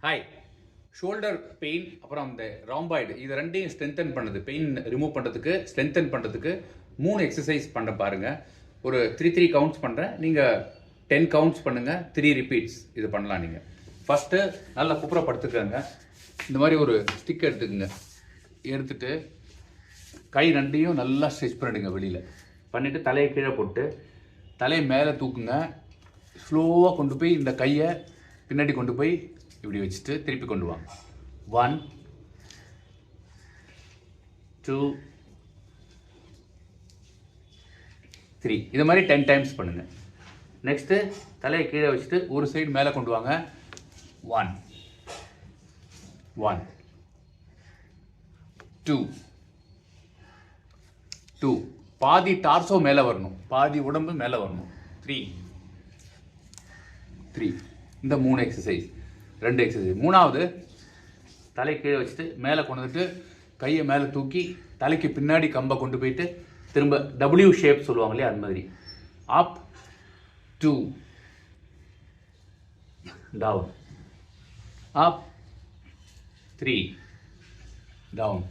Hi. Shoulder pain அப்புறம் அந்த ராம்பாய்டு இது ரெண்டையும் ஸ்ட்ரென்தன் பண்ணுறது, பெயின் ரிமூவ் பண்ணுறதுக்கு ஸ்ட்ரென்தன் பண்ணுறதுக்கு 3 எக்ஸசைஸ் பண்ண பாருங்கள். ஒரு 3 கவுண்ட்ஸ் பண்ணுறேன், நீங்கள் 10 கவுண்ட்ஸ் பண்ணுங்கள், 3 ரிப்பீட்ஸ் இது பண்ணலாம். நீங்கள் ஃபஸ்ட்டு நல்லா குப்புறப்படுத்துக்கங்க. இந்த மாதிரி ஒரு ஸ்டிக் எடுத்துக்கங்க. எடுத்துட்டு கை ரெண்டையும் நல்லா ஸ்ட்ரெச் பண்ணிடுங்க. வெளியில் பண்ணிவிட்டு தலையை கீழே போட்டு தலையை மேலே தூக்குங்க. ஸ்லோவாக கொண்டு போய் இந்த கையை பின்னாடி கொண்டு போய் இப்படி வச்சுட்டு திருப்பி கொண்டு வாங்க. 1 2 3 இது மாதிரி 10 டைம்ஸ் பண்ணுங்கள். நெக்ஸ்ட்டு தலையை கீழே வச்சுட்டு ஒரு சைடு மேலே கொண்டு வாங்க. 1 2 2 பாதி டார்சோ மேலே வரணும், பாதி உடம்பு மேலே வரணும். 3 இந்த 3 எக்ஸசைஸ், 2 எக்ஸசைஸ். மூணாவது தலை கீழே வச்சுட்டு மேலே கொண்டு வந்துட்டு கையை மேலே தூக்கி தலைக்கு பின்னாடி கம்பை கொண்டு போயிட்டு திரும்ப W ஷேப் சொல்லுவாங்க இல்லையா, அது மாதிரி அப் 2 டவுன், அப் 3 டவுன்.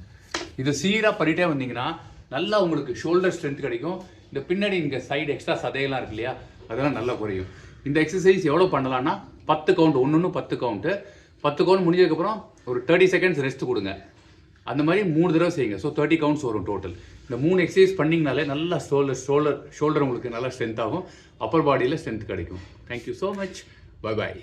இது சீராக பண்ணிட்டே வந்தீங்கன்னா நல்லா உங்களுக்கு ஷோல்டர் ஸ்ட்ரென்த் கிடைக்கும். இந்த பின்னாடி இங்கே சைடு எக்ஸ்ட்ரா சதையெல்லாம் இருக்கு இல்லையா, அதெல்லாம் நல்லா குறையும். இந்த எக்ஸசைஸ் எவ்வளோ பண்ணலான்னா 10 கவுண்ட், 1 10 கவுண்ட்டு. 10 கவுண்ட் முடிஞ்சதுக்கப்புறம் ஒரு 30 செகண்ட்ஸ் ரெஸ்ட் கொடுங்க. அந்த மாதிரி 3 தடவை செய்யுங்க. ஸோ 30 கவுண்ட்ஸ் வரும் டோட்டல். இந்த 3 எக்ஸசைஸ் பண்ணிங்கனாலே நல்லா ஷோல்டர் உங்களுக்கு நல்லா ஸ்ட்ரென்த் ஆகும், அப்பர் பாடியில் ஸ்ட்ரென்த் கிடைக்கும். Thank you so much. Bye bye.